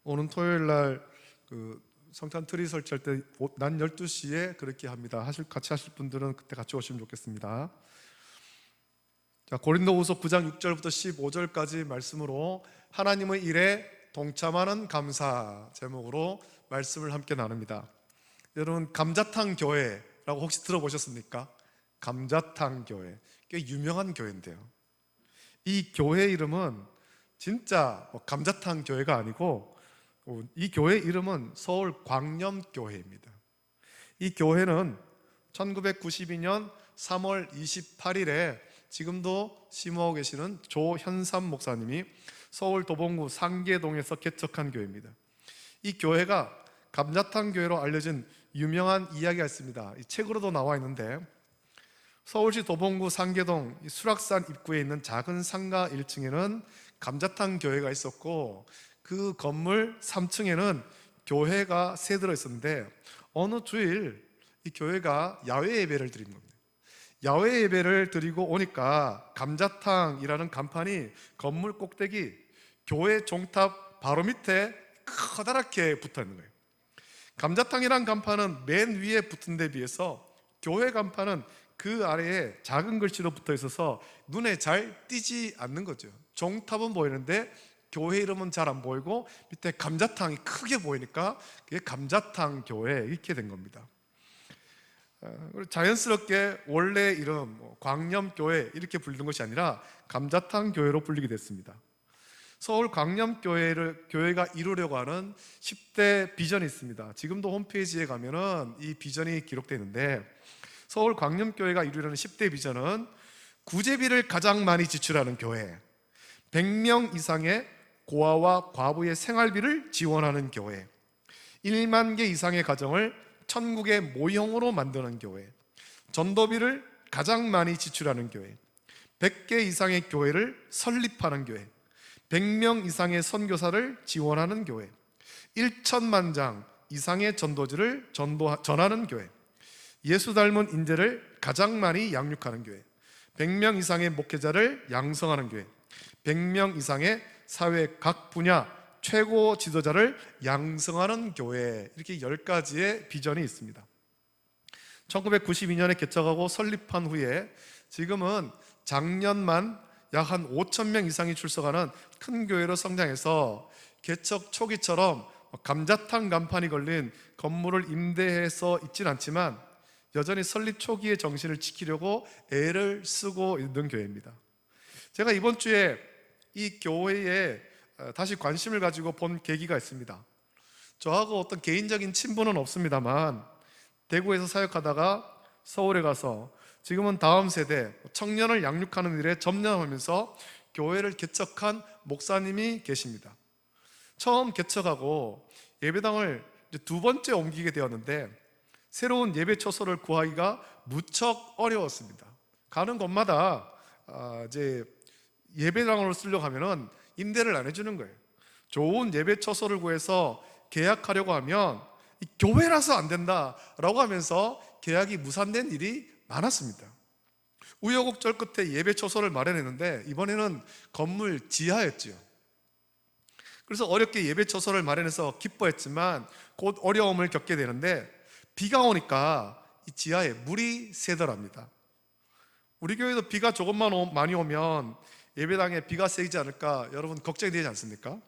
오는 토요일 날그 성탄 트리 설치할 때 낮 12시에 그렇게 합니다. 같이 하실 분들은 그때 같이 오시면 좋겠습니다. 자, 고린도후서 9장 6절부터 15절까지 말씀으로 하나님의 일에 동참하는 감사 제목으로 말씀을 함께 나눕니다. 여러분, 감자탕 교회라고 혹시 들어보셨습니까? 감자탕 교회, 꽤 유명한 교회인데요, 이 교회 이름은 진짜 감자탕 교회가 아니고 이 교회 이름은 서울 광염교회입니다. 이 교회는 1992년 3월 28일에 지금도 심호하고 계시는 조현삼 목사님이 서울 도봉구 상계동에서 개척한 교회입니다. 이 교회가 감자탕 교회로 알려진 유명한 이야기가 있습니다. 이 책으로도 나와 있는데, 서울시 도봉구 상계동 수락산 입구에 있는 작은 상가 1층에는 감자탕 교회가 있었고, 그 건물 3층에는 교회가 세 들어 있었는데, 어느 주일 이 교회가 야외 예배를 드린 겁니다. 야외 예배를 드리고 오니까 감자탕이라는 간판이 건물 꼭대기 교회 종탑 바로 밑에 커다랗게 붙어 있는 거예요. 감자탕이란 간판은 맨 위에 붙은 데 비해서 교회 간판은 그 아래에 작은 글씨로 붙어 있어서 눈에 잘 띄지 않는 거죠. 종탑은 보이는데 교회 이름은 잘 안 보이고 밑에 감자탕이 크게 보이니까 그게 감자탕 교회 이렇게 된 겁니다. 자연스럽게 원래 이름 광염교회 이렇게 불리는 것이 아니라 감자탕 교회로 불리게 됐습니다. 서울 광염교회가 이루려고 하는 10대 비전이 있습니다. 지금도 홈페이지에 가면은 이 비전이 기록되어 있는데, 서울 광염교회가 이루려는 10대 비전은 구제비를 가장 많이 지출하는 교회, 100명 이상의 고아와 과부의 생활비를 지원하는 교회, 1만 개 이상의 가정을 천국의 모형으로 만드는 교회, 전도비를 가장 많이 지출하는 교회, 100개 이상의 교회를 설립하는 교회, 100명 이상의 선교사를 지원하는 교회, 1천만 장 이상의 전도지를 전하는 교회, 예수 닮은 인재를 가장 많이 양육하는 교회, 100명 이상의 목회자를 양성하는 교회, 100명 이상의 사회 각 분야 최고 지도자를 양성하는 교회, 이렇게 10가지의 비전이 있습니다. 1992년에 개척하고 설립한 후에 지금은 작년만 약 한 5,000명 이상이 출석하는 큰 교회로 성장해서 개척 초기처럼 감자탕 간판이 걸린 건물을 임대해서 있진 않지만 여전히 설립 초기의 정신을 지키려고 애를 쓰고 있는 교회입니다. 제가 이번 주에 이 교회에 다시 관심을 가지고 본 계기가 있습니다. 저하고 어떤 개인적인 친분은 없습니다만 대구에서 사역하다가 서울에 가서 지금은 다음 세대 청년을 양육하는 일에 전념하면서 교회를 개척한 목사님이 계십니다. 처음 개척하고 예배당을 두 번째 옮기게 되었는데 새로운 예배 처소를 구하기가 무척 어려웠습니다. 가는 곳마다 이제 예배당으로 쓰려고 하면은 임대를 안 해주는 거예요. 좋은 예배 처소를 구해서 계약하려고 하면 교회라서 안 된다라고 하면서 계약이 무산된 일이 많았습니다. 우여곡절 끝에 예배 처소를 마련했는데 이번에는 건물 지하였지요. 그래서 어렵게 예배 처소를 마련해서 기뻐했지만 곧 어려움을 겪게 되는데, 비가 오니까 이 지하에 물이 새더랍니다. 우리 교회도 비가 조금만 많이 오면 예배당에 비가 새이지 않을까 여러분 걱정이 되지 않습니까?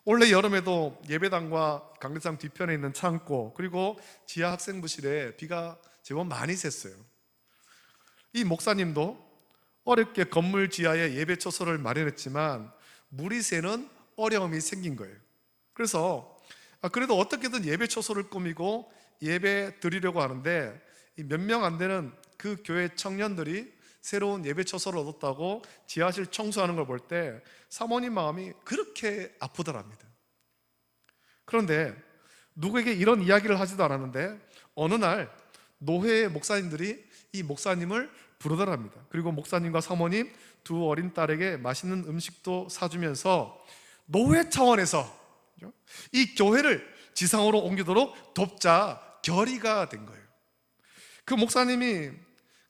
올해 여름에도 예배당과 강대상 뒤편에 있는 창고 그리고 지하 학생부실에 비가 제법 많이 샜어요. 이 목사님도 어렵게 건물 지하에 예배 처소를 마련했지만 물이 새는 어려움이 생긴 거예요. 그래서 그래도 어떻게든 예배 처소를 꾸미고 예배 드리려고 하는데 몇 명 안 되는 그 교회 청년들이 새로운 예배 처소를 얻었다고 지하실 청소하는 걸 볼 때 사모님 마음이 그렇게 아프더랍니다. 그런데 누구에게 이런 이야기를 하지도 않았는데 어느 날 노회의 목사님들이 이 목사님을 부르더랍니다. 그리고 목사님과 사모님 두 어린 딸에게 맛있는 음식도 사주면서 노회 차원에서 이 교회를 지상으로 옮기도록 돕자 결의가 된 거예요. 그 목사님이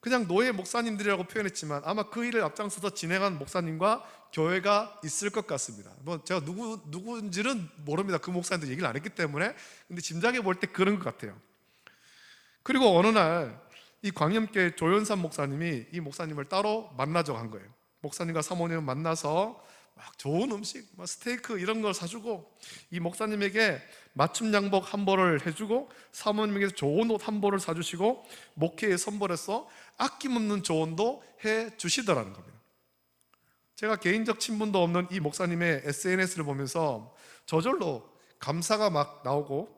그냥 노예 목사님들이라고 표현했지만 아마 그 일을 앞장서서 진행한 목사님과 교회가 있을 것 같습니다. 뭐 제가 누구인지는 모릅니다. 그 목사님들 얘기를 안 했기 때문에. 근데 짐작해 볼 때 그런 것 같아요. 그리고 어느 날 이 광염교회 조연삼 목사님이 이 목사님을 따로 만나자고 한 거예요. 목사님과 사모님을 만나서 막 좋은 음식, 막 스테이크 이런 걸 사주고, 이 목사님에게 맞춤 양복 한 벌을 해주고, 사모님에게 좋은 옷 한 벌을 사주시고, 목회에 선물해서 아낌없는 조언도 해주시더라는 겁니다. 제가 개인적 친분도 없는 이 목사님의 SNS를 보면서 저절로 감사가 막 나오고,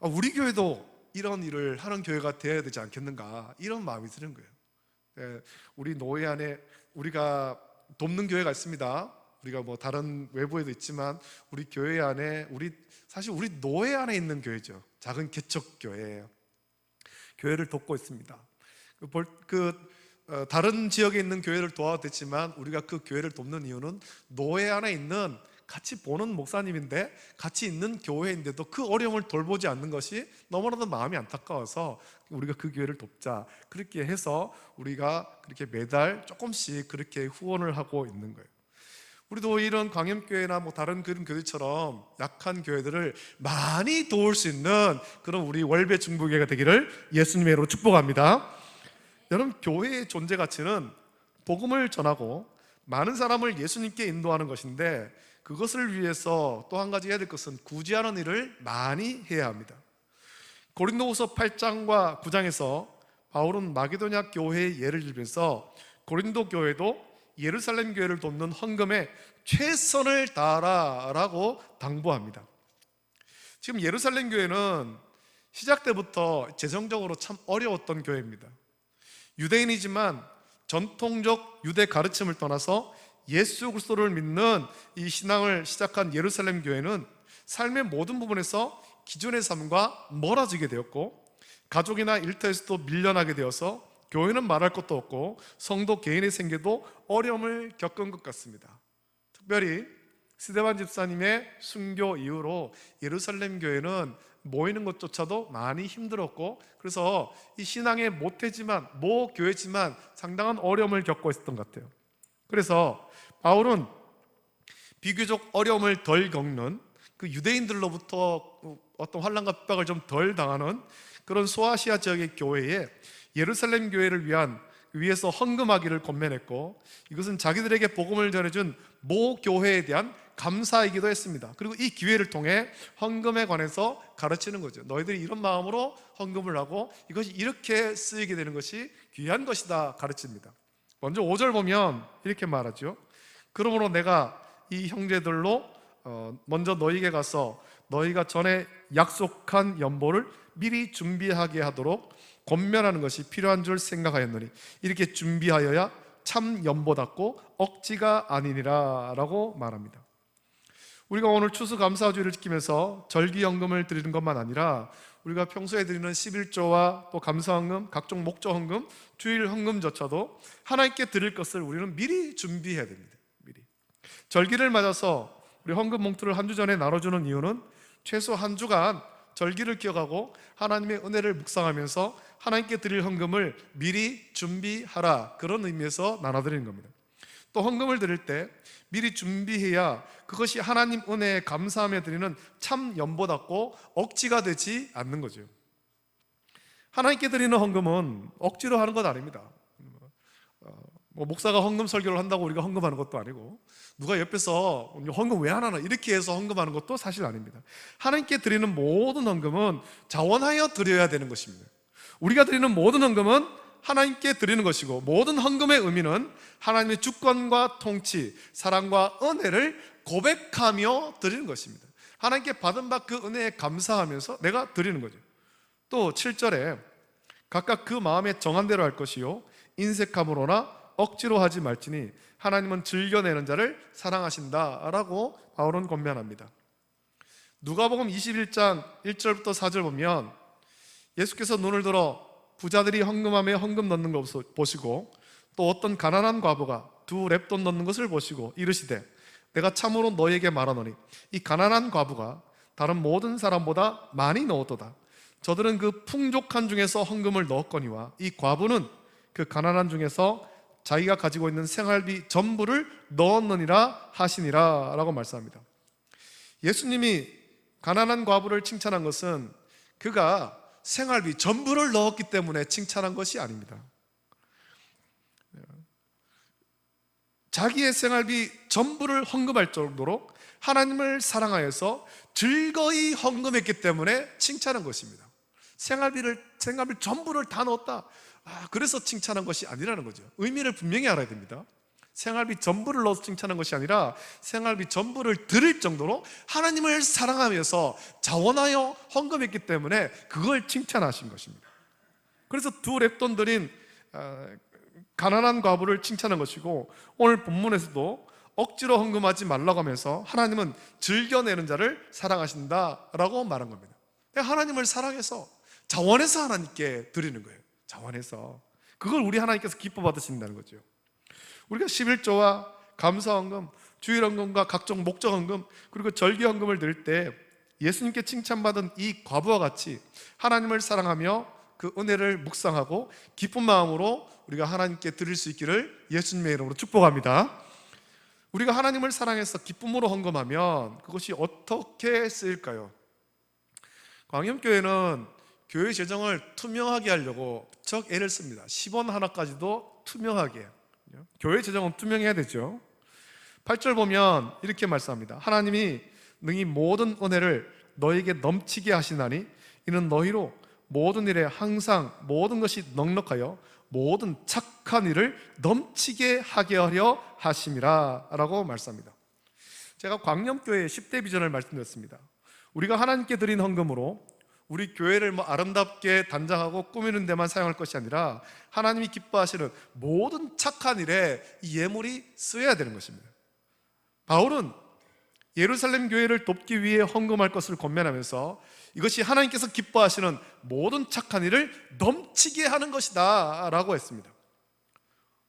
우리 교회도 이런 일을 하는 교회가 되어야 되지 않겠는가, 이런 마음이 드는 거예요. 우리 노예 안에 우리가 돕는 교회가 있습니다. 우리가 뭐 다른 외부에도 있지만 우리 교회 안에 사실 우리 노예 안에 있는 교회죠. 작은 개척 교회예요. 교회를 돕고 있습니다. 다른 지역에 있는 교회를 도와도 되지만 우리가 그 교회를 돕는 이유는 노예 안에 있는, 같이 보는 목사님인데 같이 있는 교회인데도 그 어려움을 돌보지 않는 것이 너무나도 마음이 안타까워서 우리가 그 교회를 돕자, 그렇게 해서 우리가 그렇게 매달 조금씩 그렇게 후원을 하고 있는 거예요. 우리도 이런 광염교회나 뭐 다른 그런 교회처럼 약한 교회들을 많이 도울 수 있는 그런 우리 월배 중보교회가 되기를 예수님의 이름으로 축복합니다. 여러분, 교회의 존재 가치는 복음을 전하고 많은 사람을 예수님께 인도하는 것인데, 그것을 위해서 또 한 가지 해야 될 것은 구제하는 일을 많이 해야 합니다. 고린도후서 8장과 9장에서 바울은 마게도냐 교회의 예를 들면서 고린도 교회도 예루살렘 교회를 돕는 헌금에 최선을 다하라 라고 당부합니다. 지금 예루살렘 교회는 시작 때부터 재정적으로 참 어려웠던 교회입니다. 유대인이지만 전통적 유대 가르침을 떠나서 예수 그리스도를 믿는 이 신앙을 시작한 예루살렘 교회는 삶의 모든 부분에서 기존의 삶과 멀어지게 되었고, 가족이나 일터에서도 밀려나게 되어서 교회는 말할 것도 없고 성도 개인의 생계도 어려움을 겪은 것 같습니다. 특별히 스데반 집사님의 순교 이후로 예루살렘 교회는 모이는 것조차도 많이 힘들었고, 그래서 이 신앙의 모교회지만 상당한 어려움을 겪고 있었던 것 같아요. 그래서 바울은 비교적 어려움을 덜 겪는, 그 유대인들로부터 어떤 환난과 핍박을 좀 덜 당하는 그런 소아시아 지역의 교회에 예루살렘 교회를 위해서 헌금하기를 권면했고, 이것은 자기들에게 복음을 전해준 모교회에 대한 감사이기도 했습니다. 그리고 이 기회를 통해 헌금에 관해서 가르치는 거죠. 너희들이 이런 마음으로 헌금을 하고 이것이 이렇게 쓰이게 되는 것이 귀한 것이다 가르칩니다. 먼저 5절 보면 이렇게 말하죠. 그러므로 내가 이 형제들로 먼저 너희에게 가서 너희가 전에 약속한 연보를 미리 준비하게 하도록 권면하는 것이 필요한 줄 생각하였노니 이렇게 준비하여야 참 연보답고 억지가 아니니라 라고 말합니다. 우리가 오늘 추수감사주일을 지키면서 절기연금을 드리는 것만 아니라 우리가 평소에 드리는 11조와 또 감사헌금, 각종 목조헌금, 주일헌금조차도 하나님께 드릴 것을 우리는 미리 준비해야 됩니다. 미리. 절기를 맞아서 우리 헌금 봉투를 한 주 전에 나눠주는 이유는 최소 한 주간 절기를 기억하고 하나님의 은혜를 묵상하면서 하나님께 드릴 헌금을 미리 준비하라, 그런 의미에서 나눠드리는 겁니다. 또 헌금을 드릴 때 미리 준비해야 그것이 하나님 은혜에 감사하며 드리는 참 연보답고 억지가 되지 않는 거죠. 하나님께 드리는 헌금은 억지로 하는 것 아닙니다. 목사가 헌금 설교를 한다고 우리가 헌금하는 것도 아니고, 누가 옆에서 헌금 왜 안 하나 이렇게 해서 헌금하는 것도 사실 아닙니다. 하나님께 드리는 모든 헌금은 자원하여 드려야 되는 것입니다. 우리가 드리는 모든 헌금은 하나님께 드리는 것이고, 모든 헌금의 의미는 하나님의 주권과 통치, 사랑과 은혜를 고백하며 드리는 것입니다. 하나님께 받은 바 그 은혜에 감사하면서 내가 드리는 거죠. 또 7절에 각각 그 마음에 정한 대로 할 것이요 인색함으로나 억지로 하지 말지니 하나님은 즐겨내는 자를 사랑하신다 라고 바울은 권면합니다. 누가복음 21장 1절부터 4절 보면 예수께서 눈을 들어 부자들이 헌금함에 헌금 넣는 것을 보시고 또 어떤 가난한 과부가 2 렙돈 넣는 것을 보시고 이르시되 내가 참으로 너희에게 말하노니 이 가난한 과부가 다른 모든 사람보다 많이 넣었도다. 저들은 그 풍족한 중에서 헌금을 넣었거니와 이 과부는 그 가난한 중에서 자기가 가지고 있는 생활비 전부를 넣었느니라 하시니라 라고 말씀합니다. 예수님이 가난한 과부를 칭찬한 것은 그가 생활비 전부를 넣었기 때문에 칭찬한 것이 아닙니다. 자기의 생활비 전부를 헌금할 정도로 하나님을 사랑하여서 즐거이 헌금했기 때문에 칭찬한 것입니다. 생활비 전부를 다 넣었다, 그래서 칭찬한 것이 아니라는 거죠. 의미를 분명히 알아야 됩니다. 생활비 전부를 넣어서 칭찬한 것이 아니라 생활비 전부를 드릴 정도로 하나님을 사랑하면서 자원하여 헌금했기 때문에 그걸 칭찬하신 것입니다. 그래서 두 랩돈 드린 가난한 과부를 칭찬한 것이고, 오늘 본문에서도 억지로 헌금하지 말라고 하면서 하나님은 즐겨내는 자를 사랑하신다라고 말한 겁니다. 하나님을 사랑해서 자원해서 하나님께 드리는 거예요. 자원해서 그걸 우리 하나님께서 기뻐 받으신다는 거죠. 우리가 11조와 감사헌금, 주일헌금과 각종 목적헌금, 그리고 절기헌금을 드릴 때 예수님께 칭찬받은 이 과부와 같이 하나님을 사랑하며 그 은혜를 묵상하고 기쁜 마음으로 우리가 하나님께 드릴 수 있기를 예수님의 이름으로 축복합니다. 우리가 하나님을 사랑해서 기쁨으로 헌금하면 그것이 어떻게 쓰일까요? 광염교회는 교회 재정을 투명하게 하려고 적 애를 씁니다. 10원 하나까지도 투명하게. 교회 재정은 투명해야 되죠. 8절 보면 이렇게 말씀합니다. 하나님이 능히 모든 은혜를 너에게 넘치게 하시나니 이는 너희로 모든 일에 항상 모든 것이 넉넉하여 모든 착한 일을 넘치게 하게 하려 하심이라 라고 말씀합니다. 제가 광염교회의 10대 비전을 말씀드렸습니다. 우리가 하나님께 드린 헌금으로 우리 교회를 아름답게 단장하고 꾸미는 데만 사용할 것이 아니라 하나님이 기뻐하시는 모든 착한 일에 이 예물이 쓰여야 되는 것입니다. 바울은 예루살렘 교회를 돕기 위해 헌금할 것을 권면하면서 이것이 하나님께서 기뻐하시는 모든 착한 일을 넘치게 하는 것이다 라고 했습니다.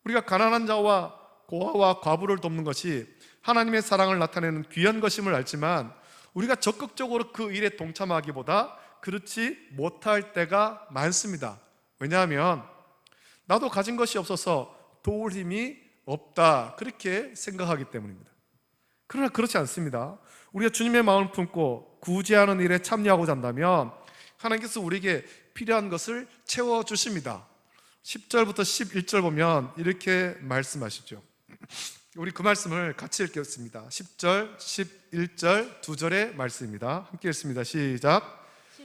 우리가 가난한 자와 고아와 과부를 돕는 것이 하나님의 사랑을 나타내는 귀한 것임을 알지만 우리가 적극적으로 그 일에 동참하기보다 그렇지 못할 때가 많습니다. 왜냐하면 나도 가진 것이 없어서 도울 힘이 없다, 그렇게 생각하기 때문입니다. 그러나 그렇지 않습니다. 우리가 주님의 마음을 품고 구제하는 일에 참여하고자 한다면 하나님께서 우리에게 필요한 것을 채워주십니다. 10절부터 11절 보면 이렇게 말씀하시죠. 우리 그 말씀을 같이 읽겠습니다. 10절, 11절 두 절의 말씀입니다. 함께 읽습니다. 시작.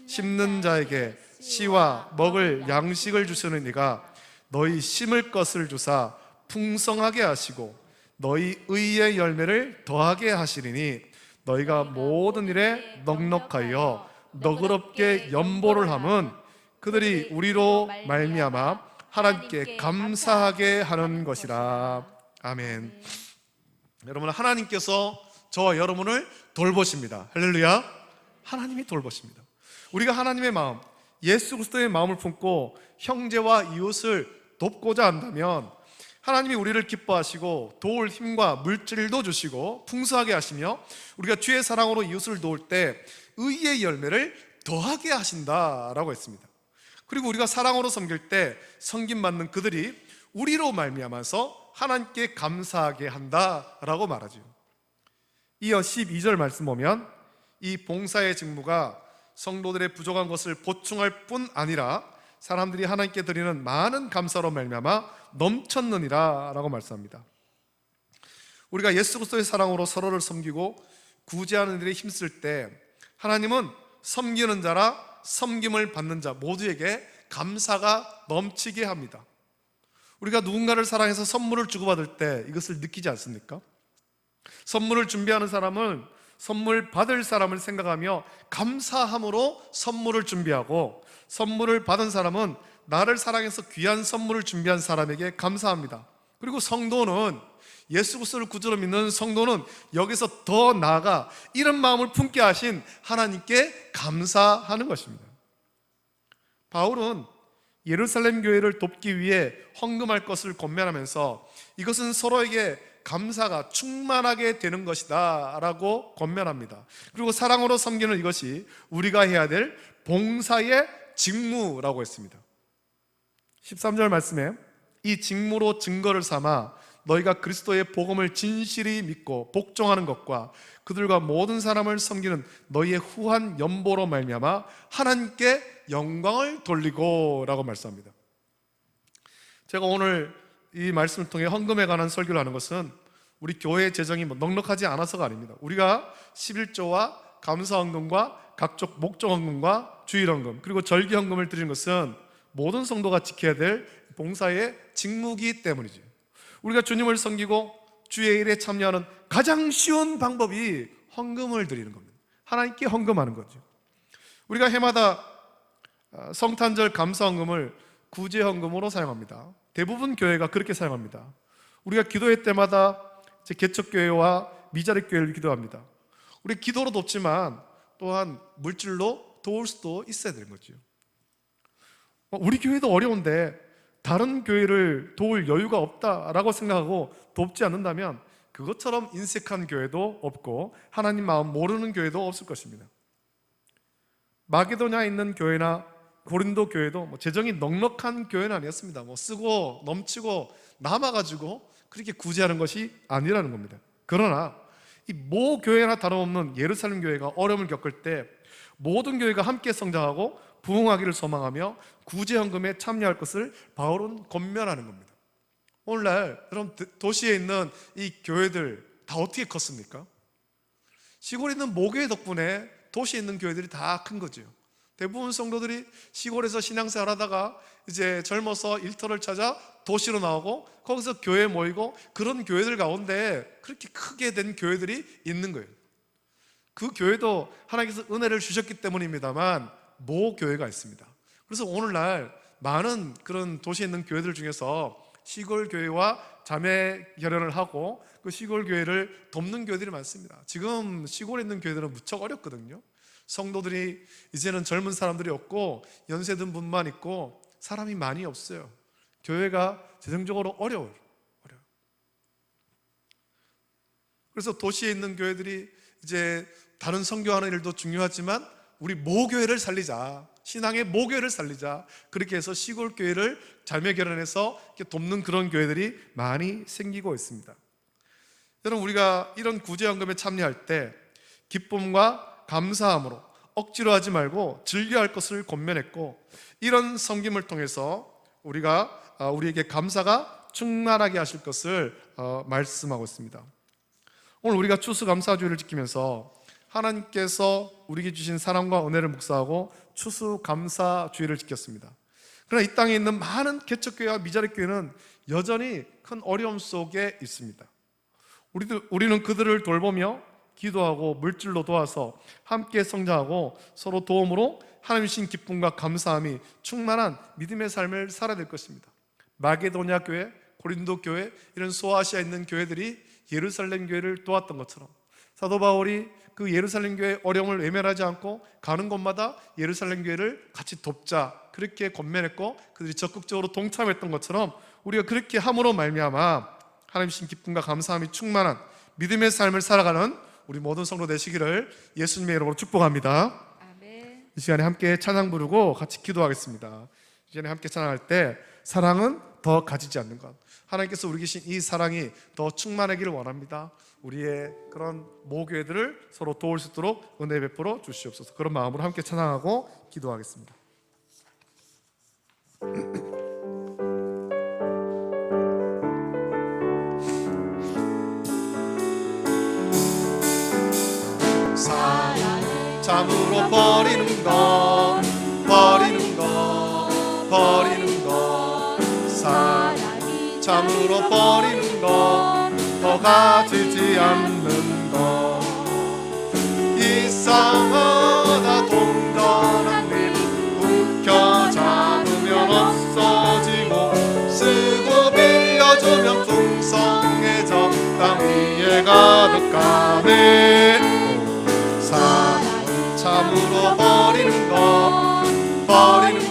심는 자에게 씨와 먹을 양식을 주시는 이가 너희 심을 것을 주사 풍성하게 하시고 너희 의의 열매를 더하게 하시리니 너희가 모든 일에 넉넉하여 너그럽게 연보를 함은 그들이 우리로 말미암아 하나님께 감사하게 하는 것이라. 아멘. 여러분, 하나님께서 저와 여러분을 돌보십니다. 할렐루야. 하나님이 돌보십니다. 우리가 하나님의 마음, 예수 그리스도의 마음을 품고 형제와 이웃을 돕고자 한다면 하나님이 우리를 기뻐하시고 도울 힘과 물질도 주시고 풍성하게 하시며 우리가 주의 사랑으로 이웃을 도울 때 의의 열매를 더하게 하신다라고 했습니다. 그리고 우리가 사랑으로 섬길 때 섬김받는 그들이 우리로 말미암아서 하나님께 감사하게 한다라고 말하죠. 이어 12절 말씀 보면 이 봉사의 직무가 성도들의 부족한 것을 보충할 뿐 아니라 사람들이 하나님께 드리는 많은 감사로 말미암아 넘쳤느니라 라고 말씀합니다. 우리가 예수 그리스도의 사랑으로 서로를 섬기고 구제하는 일에 힘쓸 때 하나님은 섬기는 자라 섬김을 받는 자 모두에게 감사가 넘치게 합니다. 우리가 누군가를 사랑해서 선물을 주고받을 때 이것을 느끼지 않습니까? 선물을 준비하는 사람은 선물 받을 사람을 생각하며 감사함으로 선물을 준비하고, 선물을 받은 사람은 나를 사랑해서 귀한 선물을 준비한 사람에게 감사합니다. 그리고 성도는, 예수 그리스도를 구주로 믿는 성도는 여기서 더 나아가 이런 마음을 품게 하신 하나님께 감사하는 것입니다. 바울은 예루살렘 교회를 돕기 위해 헌금할 것을 권면하면서 이것은 서로에게 감사가 충만하게 되는 것이다 라고 권면합니다. 그리고 사랑으로 섬기는 이것이 우리가 해야 될 봉사의 직무라고 했습니다. 13절 말씀에 이 직무로 증거를 삼아 너희가 그리스도의 복음을 진실히 믿고 복종하는 것과 그들과 모든 사람을 섬기는 너희의 후한 연보로 말미암아 하나님께 영광을 돌리고 라고 말씀합니다. 제가 오늘 이 말씀을 통해 헌금에 관한 설교를 하는 것은 우리 교회 재정이 넉넉하지 않아서가 아닙니다. 우리가 11조와 감사헌금과 각종 목종헌금과 주일헌금 그리고 절기헌금을 드리는 것은 모든 성도가 지켜야 될 봉사의 직무이기 때문이죠. 우리가 주님을 섬기고 주의 일에 참여하는 가장 쉬운 방법이 헌금을 드리는 겁니다. 하나님께 헌금하는 거죠. 우리가 해마다 성탄절 감사헌금을 구제헌금으로 사용합니다. 대부분 교회가 그렇게 사용합니다. 우리가 기도회 때마다 개척교회와 미자립교회를 기도합니다. 우리 기도로 돕지만 또한 물질로 도울 수도 있어야 되는 거죠. 우리 교회도 어려운데 다른 교회를 도울 여유가 없다라고 생각하고 돕지 않는다면 그것처럼 인색한 교회도 없고 하나님 마음 모르는 교회도 없을 것입니다. 마게도냐에 있는 교회나 고린도 교회도 재정이 넉넉한 교회는 아니었습니다. 쓰고 넘치고 남아가지고 그렇게 구제하는 것이 아니라는 겁니다. 그러나 이 모 교회나 다름없는 예루살렘 교회가 어려움을 겪을 때 모든 교회가 함께 성장하고 부흥하기를 소망하며 구제헌금에 참여할 것을 바울은 권면하는 겁니다. 오늘날 여러분 도시에 있는 이 교회들 다 어떻게 컸습니까? 시골에 있는 모교회 덕분에 도시에 있는 교회들이 다 큰 거죠. 대부분 성도들이 시골에서 신앙생활 하다가 이제 젊어서 일터를 찾아 도시로 나오고 거기서 교회에 모이고 그런 교회들 가운데 그렇게 크게 된 교회들이 있는 거예요. 그 교회도 하나님께서 은혜를 주셨기 때문입니다만 모 교회가 있습니다. 그래서 오늘날 많은 그런 도시에 있는 교회들 중에서 시골 교회와 자매 결연을 하고 그 시골 교회를 돕는 교회들이 많습니다. 지금 시골에 있는 교회들은 무척 어렵거든요. 성도들이 이제는 젊은 사람들이 없고 연세 든 분만 있고 사람이 많이 없어요. 교회가 재정적으로 어려워요. 그래서 도시에 있는 교회들이 이제 다른 선교하는 일도 중요하지만 우리 모교회를 살리자, 신앙의 모교회를 살리자, 그렇게 해서 시골 교회를 자매 결연해서 돕는 그런 교회들이 많이 생기고 있습니다. 여러분, 우리가 이런 구제헌금에 참여할 때 기쁨과 감사함으로 억지로 하지 말고 즐겨할 것을 권면했고, 이런 섬김을 통해서 우리에게 감사가 충만하게 하실 것을 말씀하고 있습니다. 오늘 우리가 추수감사주의를 지키면서 하나님께서 우리에게 주신 사랑과 은혜를 묵상하고 추수감사주의를 지켰습니다. 그러나 이 땅에 있는 많은 개척교회와 미자립교회는 여전히 큰 어려움 속에 있습니다. 우리는 그들을 돌보며 기도하고 물질로 도와서 함께 성장하고 서로 도움으로 하나님 주신 기쁨과 감사함이 충만한 믿음의 삶을 살아야 될 것입니다. 마게도냐 교회, 고린도 교회, 이런 소아시아에 있는 교회들이 예루살렘 교회를 도왔던 것처럼 사도 바울이 그 예루살렘 교회의 어려움을 외면하지 않고 가는 곳마다 예루살렘 교회를 같이 돕자 그렇게 권면했고 그들이 적극적으로 동참했던 것처럼 우리가 그렇게 함으로 말미암아 하나님 주신 기쁨과 감사함이 충만한 믿음의 삶을 살아가는 우리 모든 성도 되시기를 예수님의 이름으로 축복합니다. 아멘. 이 시간에 함께 찬양 부르고 같이 기도하겠습니다. 이 시간에 함께 찬양할 때 사랑은 더 가지지 않는 것, 하나님께서 우리 계신 이 사랑이 더 충만하기를 원합니다. 우리의 그런 모교회들을 서로 도울 수 있도록 은혜 베풀어 주시옵소서. 그런 마음으로 함께 찬양하고 기도하겠습니다. 사랑을 참으로 버리는 것, 사랑이 참으로 버리는 것, 더 가지지 않는 것, 이상하다 동전한 일 움켜 잡으면 없어지고 쓰고 빌려주면 풍성해져 땅 위에 가득하네. 사랑은 참으로 버리는 것, 사랑이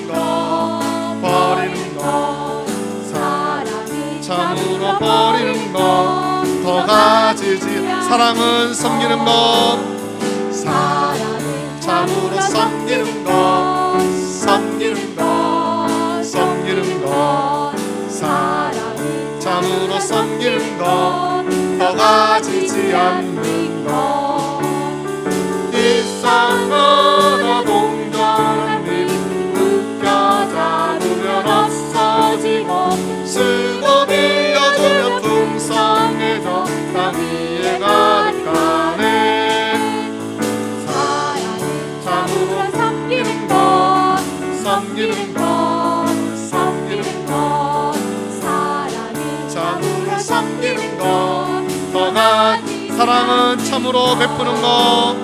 참으로 버리는 것, 더 가지지. 사랑은 섬기는 것, 사랑은 참으로 섬기는 것, 섬기는 것, 사랑 섬기는 것, 섬기는 것, 사랑은 참으로 섬기는 것, 더 가지 사랑은 참으로 베푸는 것,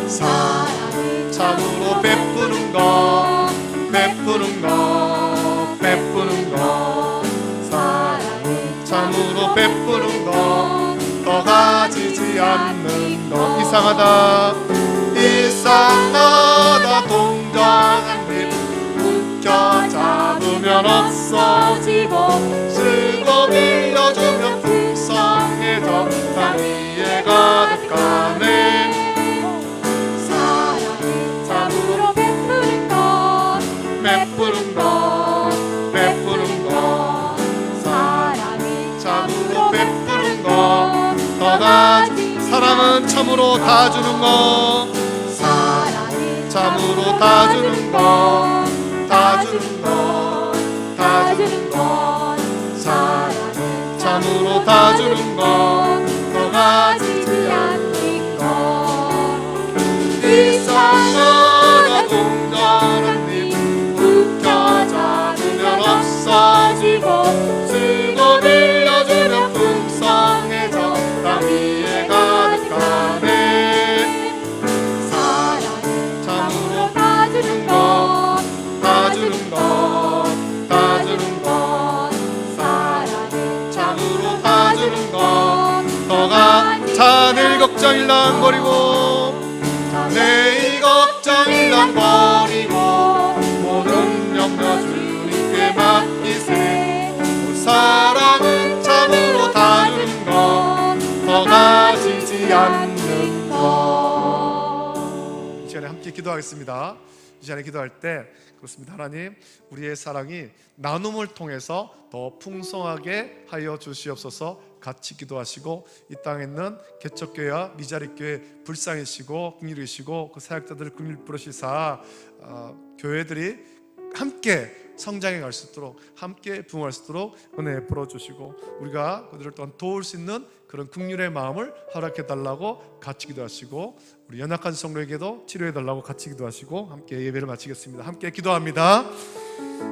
사랑은 참으로 베푸는 것, 베푸는 것, 베푸는 것, 사랑은 참으로 베푸는 것, 더 가지지 않는 것. 이상하다, 이상하다. 동정한 잎 묶여 잡으면 없어지고, 쓰고 빌려주면 풍성해져 땅 위에 가득하네. 사랑은 참으로 베푸는 것, 베푸는 것, 베푸는 것, 사랑은 참으로 베푸는 것, 더 가지. 사랑은 참으로 다 주는 것, 사랑은 참으로 다 주는 것, 다 주는 것, 다 주는 것, 사랑은 참으로 다 주는 것, 더 가지지 않는 것. 이상하다. 동전한 잎 묶여 잡으면 없어지고, 쓰고 빌려주면 풍성해져 땅 위에 가득하네. 사랑은 참으로 다 주는 것, 다 주는 것, 다 주는 것, 사랑은 참으로 다 주는 것, 더가 자늘 걱정 일랑 버리고, 내 걱정 일랑 버리고, 모든 염려 주님께 맡기세. 사랑은 참으로 다 주는 것, 더 가지지 않는 것. 이 시간에 함께 기도하겠습니다. 이 시간에 기도할 때 그렇습니다. 하나님, 우리의 사랑이 나눔을 통해서 더 풍성하게 하여 주시옵소서. 같이 기도하시고, 이 땅에 있는 개척교회와 미자립교회 불쌍히시고 긍휼히시고 그 사역자들을 긍휼 부르시사 교회들이 함께 성장해 갈 수 있도록, 함께 부흥할 수 있도록 은혜 베풀어 주시고, 우리가 그들을 또한 도울 수 있는 그런 긍휼의 마음을 허락해 달라고 같이 기도하시고, 우리 연약한 성도에게도 치료해 달라고 같이 기도하시고 함께 예배를 마치겠습니다. 함께 기도합니다.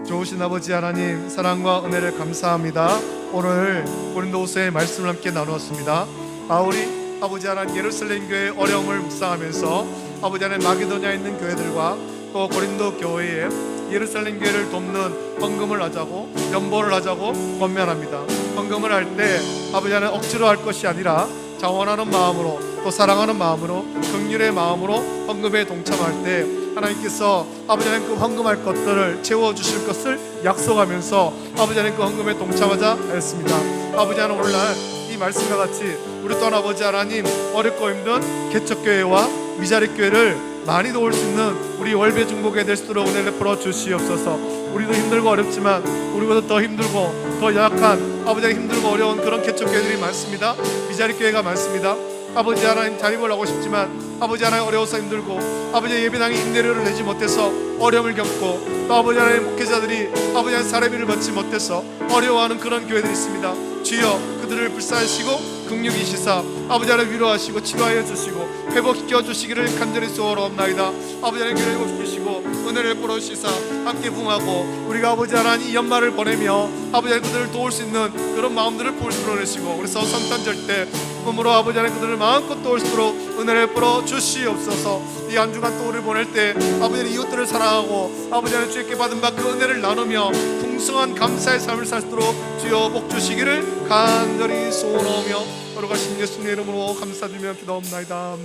좋으신 아버지 하나님, 사랑과 은혜를 감사합니다. 오늘 고린도후서의 말씀을 함께 나누었습니다. 바울이 아버지 하나님 예루살렘 교회의 어려움을 묵상하면서 아버지 하나님 마게도냐에 있는 교회들과 또 고린도 교회에 예루살렘 교회를 돕는 헌금을 하자고, 연보를 하자고 권면합니다. 헌금을 할 때 아버지 하나님 억지로 할 것이 아니라 자원하는 마음으로, 또 사랑하는 마음으로, 긍휼의 마음으로 헌금에 동참할 때 하나님께서 아버지 하나님 그 헌금할 것들을 채워주실 것을 약속하면서 아버지 하나님 그 헌금에 동참하자 하였습니다. 아버지 하나님, 오늘날 이 말씀과 같이 우리 또한 아버지 하나님 어렵고 힘든 개척교회와 미자립교회를 많이 도울 수 있는 우리 월배 중보교회 될 수 있도록 은혜를 베풀어 주시옵소서. 우리도 힘들고 어렵지만 우리보다 더 힘들고 더 약한 아버지 힘들고 어려운 그런 개척교회들이 많습니다. 미자립교회가 많습니다. 아버지 하나님 자립을 하고 싶지만 아버지 하나님 어려워서 힘들고, 아버지 예배당에 임대료를 내지 못해서 어려움을 겪고, 또 아버지 하나님 목회자들이 아버지 하나님 사례비를 받지 못해서 어려워하는 그런 교회들이 있습니다. 주여 그들을 불쌍하시고 긍휼히시사 아버지 하나님 위로하시고 치료하여 주시고 회복시켜 주시기를 간절히 소원하옵나이다. 아버지 하나님 교회를 회복시키시고 은혜를 부어주시사 함께 부흥하고, 우리가 아버지 하나님 이 연말을 보내며 아버지 하나님 그들을 도울 수 있는 그런 마음들을 불러내시고, 그래서 성탄절 때 꿈으로 아버지 하나님 그들을 마음껏 도울 수 있도록 은혜를 부어 주시옵소서. 이 한 주간 또 우리를 보낼 때 아버지 하나님 이웃들을 사랑하고 아버지 하나님 주께 받은 바 그 은혜를 나누며 풍성한 감사의 삶을 살 수 있도록 주여 복 주시기를 간절히 소원하며 거룩하신 예수님의 이름으로 감사드리며 기도합나이다.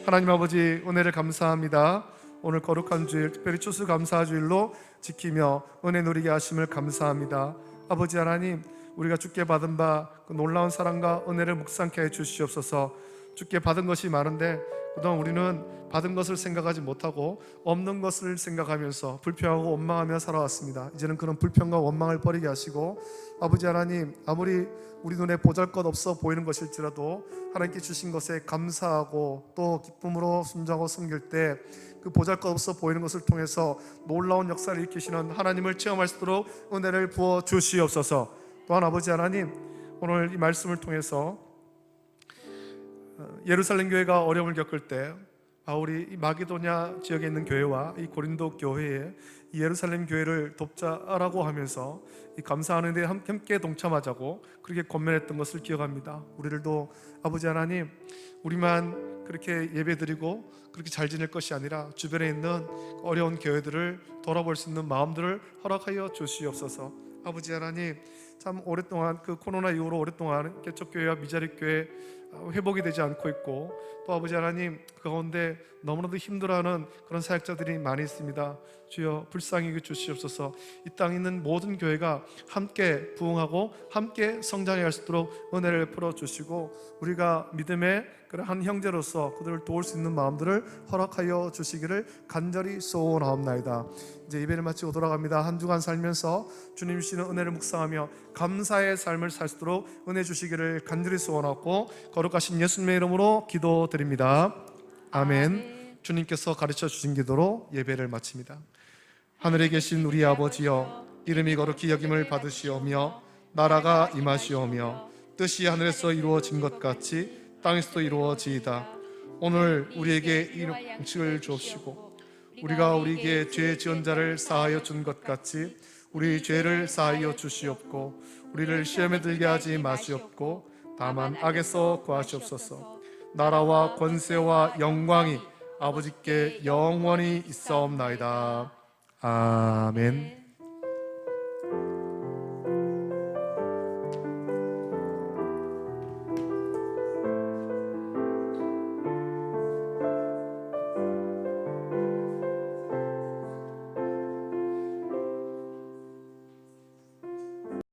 하나님 아버지, 은혜를 감사합니다. 오늘 거룩한 주일, 특별히 추수감사주일로 지키며 은혜 누리게 하심을 감사합니다. 아버지 하나님, 우리가 주께 받은 바 그 놀라운 사랑과 은혜를 묵상케 해 주시옵소서. 주께 받은 것이 많은데 그동안 우리는 받은 것을 생각하지 못하고 없는 것을 생각하면서 불평하고 원망하며 살아왔습니다. 이제는 그런 불평과 원망을 버리게 하시고, 아버지 하나님, 아무리 우리 눈에 보잘것없어 보이는 것일지라도 하나님께 주신 것에 감사하고 또 기쁨으로 순종하고 섬길 때 그 보잘것없어 보이는 것을 통해서 놀라운 역사를 일으키시는 하나님을 체험할 수 있도록 은혜를 부어 주시옵소서. 또한 아버지 하나님, 오늘 이 말씀을 통해서 예루살렘 교회가 어려움을 겪을 때 바울이 이 마게도냐 지역에 있는 교회와 이 고린도 교회에 이 예루살렘 교회를 돕자라고 하면서 이 감사하는 데 함께 동참하자고 그렇게 권면했던 것을 기억합니다. 우리들도 아버지 하나님, 우리만 그렇게 예배드리고 그렇게 잘 지낼 것이 아니라 주변에 있는 어려운 교회들을 돌아볼 수 있는 마음들을 허락하여 주시옵소서. 아버지 하나님, 참 오랫동안 그 코로나 이후로 오랫동안 개척교회와 미자립교회 회복이 되지 않고 있고, 또 아버지 하나님 그 가운데 너무나도 힘들어하는 그런 사역자들이 많이 있습니다. 주여 불쌍히 여겨 주시옵소서. 이 땅에 있는 모든 교회가 함께 부흥하고 함께 성장해 갈 수 있도록 은혜를 베풀어 주시고, 우리가 믿음의 그런 한 형제로서 그들을 도울 수 있는 마음들을 허락하여 주시기를 간절히 소원하옵나이다. 이제 예배를 마치고 돌아갑니다. 한 주간 살면서 주님 주시는 은혜를 묵상하며 감사의 삶을 살 수 있도록 은혜 주시기를 간절히 소원하고 거룩하신 예수님의 이름으로 기도드립니다. 아멘. 주님께서 가르쳐 주신 기도로 예배를 마칩니다. 하늘에 계신 우리 아버지여, 이름이 거룩히 여김을 받으시오며 나라가 임하시오며 뜻이 하늘에서 이루어진 것 같이 땅에서도 이루어지이다. 오늘 우리에게 음식을 주옵시고 우리가 우리에게 죄 지은 자를 사하여 준 것 같이 우리 죄를 사하여 주시옵고 우리를 시험에 들게 하지 마시옵고 다만 악에서 구하시옵소서. 나라와 권세와 영광이 아버지께 영원히 있사옵나이다. 아멘.